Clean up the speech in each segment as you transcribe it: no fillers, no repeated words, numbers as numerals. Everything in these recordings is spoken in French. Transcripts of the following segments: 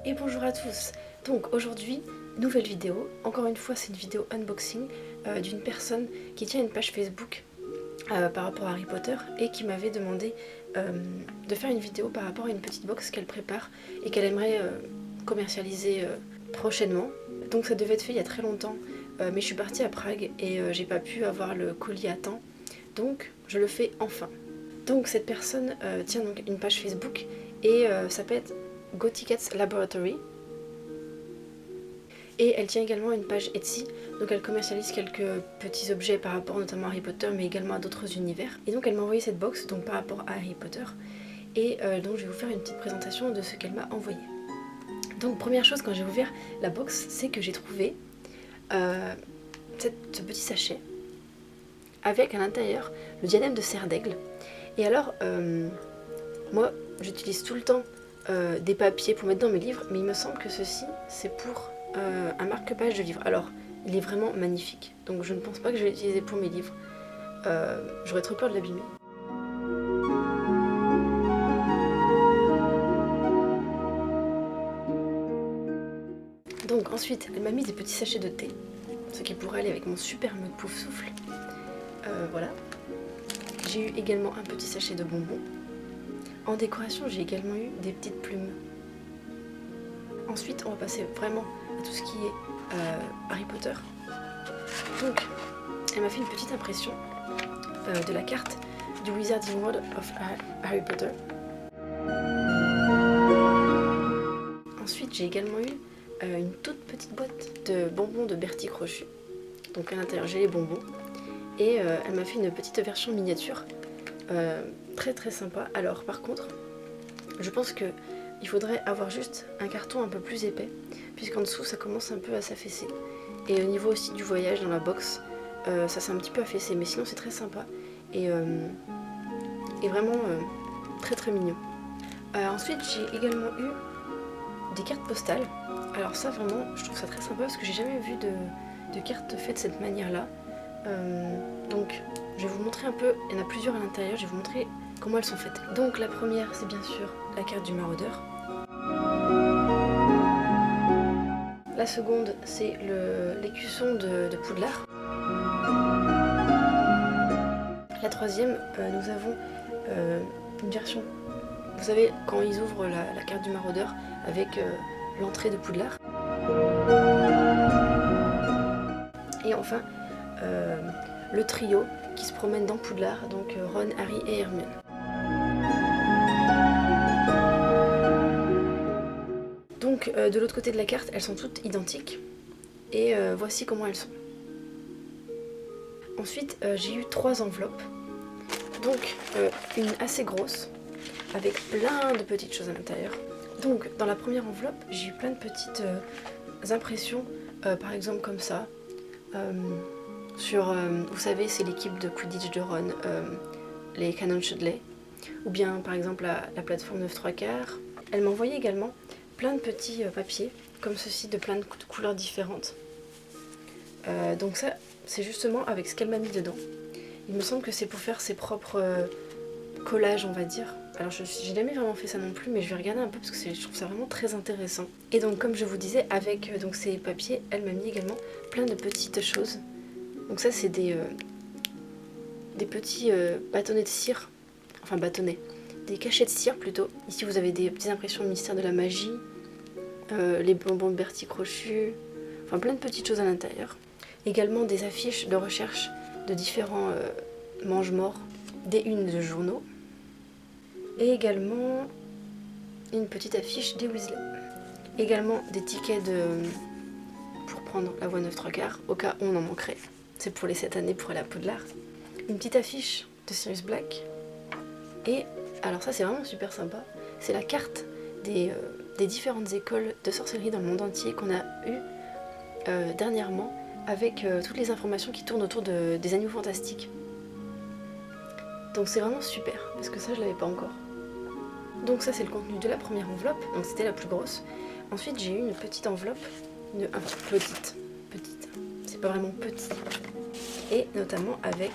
Et bonjour à tous. Donc aujourd'hui, nouvelle vidéo. Encore une fois, c'est une vidéo unboxing d'une personne qui tient une page Facebook par rapport à Harry Potter et qui m'avait demandé de faire une vidéo par rapport à une petite box qu'elle prépare et qu'elle aimerait commercialiser prochainement. Donc ça devait être fait il y a très longtemps, mais je suis partie à Prague et j'ai pas pu avoir le colis à temps. Donc je le fais enfin. Donc cette personne tient donc une page Facebook et s'appelle Gothicates Laboratory. Et elle tient également une page Etsy, donc elle commercialise quelques petits objets par rapport notamment à Harry Potter mais également à d'autres univers. Et donc elle m'a envoyé cette box donc par rapport à Harry Potter et donc je vais vous faire une petite présentation de ce qu'elle m'a envoyé. Donc première chose quand j'ai ouvert la box, c'est que j'ai trouvé ce petit sachet avec à l'intérieur le diadème de cerf d'aigle. Et alors moi j'utilise tout le temps des papiers pour mettre dans mes livres, mais il me semble que ceci c'est pour un marque-page de livre. Alors il est vraiment magnifique, donc je ne pense pas que je vais l'utiliser pour mes livres. J'aurais trop peur de l'abîmer. Donc ensuite elle m'a mis des petits sachets de thé, ce qui pourrait aller avec mon super mug pouf souffle. Voilà. J'ai eu également un petit sachet de bonbons. En décoration, j'ai également eu des petites plumes. Ensuite, on va passer vraiment à tout ce qui est Harry Potter. Donc, elle m'a fait une petite impression de la carte du Wizarding World of Harry Potter. Ensuite, j'ai également eu une toute petite boîte de bonbons de Bertie Crochu. Donc à l'intérieur, j'ai les bonbons. Et elle m'a fait une petite version miniature. Très très sympa. Alors par contre, je pense que il faudrait avoir juste un carton un peu plus épais, puisqu'en dessous ça commence un peu à s'affaisser. Et au niveau aussi du voyage dans la box, ça s'est un petit peu affaissé, mais sinon c'est très sympa et vraiment très très mignon. Ensuite j'ai également eu des cartes postales. Alors ça vraiment je trouve ça très sympa parce que j'ai jamais vu de cartes faites de cette manière là. Donc je vais vous montrer un peu, il y en a plusieurs à l'intérieur, je vais vous montrer comment elles sont faites. Donc la première c'est bien sûr la carte du maraudeur. La seconde c'est l'écusson de Poudlard. La troisième nous avons une version, vous savez quand ils ouvrent la carte du maraudeur avec l'entrée de Poudlard. Et enfin le trio qui se promène dans Poudlard, donc Ron, Harry et Hermione. Donc de l'autre côté de la carte, elles sont toutes identiques et voici comment elles sont. Ensuite j'ai eu 3 enveloppes, donc une assez grosse avec plein de petites choses à l'intérieur. Donc dans la première enveloppe, j'ai eu plein de petites impressions, par exemple comme ça. Sur, vous savez, c'est l'équipe de Quidditch de Ron, les Canons Chudley, ou bien par exemple la plateforme 9/3. Elle m'a envoyé également plein de petits papiers, comme ceci, de plein de couleurs différentes. Donc ça, c'est justement avec ce qu'elle m'a mis dedans. Il me semble que c'est pour faire ses propres collages, on va dire. Alors j'ai jamais vraiment fait ça non plus, mais je vais regarder un peu parce que je trouve ça vraiment très intéressant. Et donc comme je vous disais, avec donc, ces papiers, elle m'a mis également plein de petites choses. Donc ça c'est des petits bâtonnets de cire, enfin bâtonnets, des cachets de cire plutôt. Ici vous avez des petites impressions du mystère de la magie, les bonbons de Bertie Crochu, enfin plein de petites choses à l'intérieur. Également des affiches de recherche de différents mange-morts, des unes de journaux. Et également une petite affiche des Weasley. Également des tickets pour prendre la voie 9/3 au cas où on en manquerait. C'est pour les 7 années pour aller à Poudlard. Une petite affiche de Sirius Black. Et alors ça c'est vraiment super sympa. C'est la carte des différentes écoles de sorcellerie dans le monde entier qu'on a eu dernièrement avec toutes les informations qui tournent autour des animaux fantastiques. Donc c'est vraiment super parce que ça je l'avais pas encore. Donc ça c'est le contenu de la première enveloppe, donc c'était la plus grosse. Ensuite j'ai eu une petite enveloppe, enfin petite, c'est pas vraiment petit. Et notamment avec,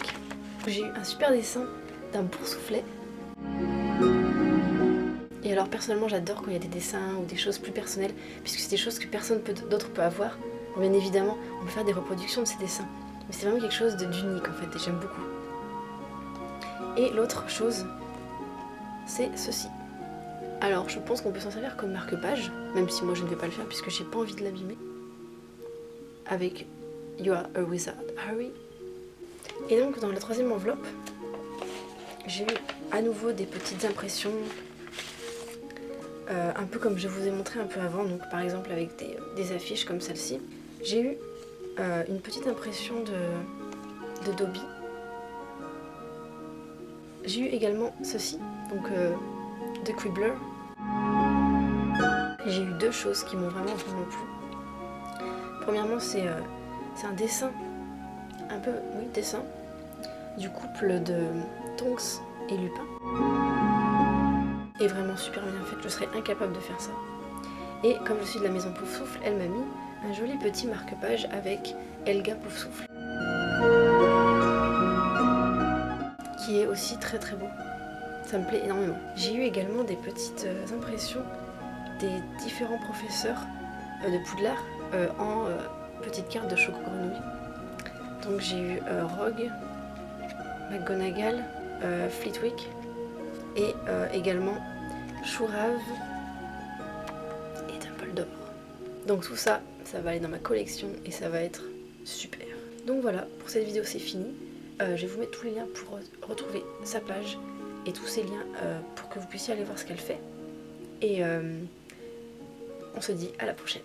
j'ai eu un super dessin d'un boursouflet. Et alors personnellement j'adore quand il y a des dessins ou des choses plus personnelles, puisque c'est des choses que personne d'autre peut avoir. Bon, bien évidemment, on peut faire des reproductions de ces dessins, mais c'est vraiment quelque chose d'unique en fait, et j'aime beaucoup. Et l'autre chose, c'est ceci. Alors je pense qu'on peut s'en servir comme marque-page, même si moi je ne vais pas le faire puisque j'ai pas envie de l'abîmer. Avec You Are a Wizard, Harry. Et donc dans la troisième enveloppe, j'ai eu à nouveau des petites impressions, un peu comme je vous ai montré un peu avant, donc par exemple avec des affiches comme celle-ci. J'ai eu une petite impression de Dobby. J'ai eu également ceci, donc de Quibbler. J'ai eu deux choses qui m'ont vraiment plu. Premièrement, c'est un dessin, un peu, oui, dessin, du couple de Tonks et Lupin. Et vraiment super bien fait, je serais incapable de faire ça. Et comme je suis de la maison Poufsouffle, elle m'a mis un joli petit marque-page avec Helga Poufsouffle, qui est aussi très très beau. Ça me plaît énormément. J'ai eu également des petites impressions des différents professeurs de Poudlard en petites cartes de Choco-Grenouille. Donc j'ai eu Rogue, McGonagall, Flitwick et également Chourave et Dumbledore. Donc tout ça, ça va aller dans ma collection et ça va être super. Donc voilà, pour cette vidéo c'est fini. Je vais vous mettre tous les liens pour retrouver sa page et tous ces liens pour que vous puissiez aller voir ce qu'elle fait. Et on se dit à la prochaine.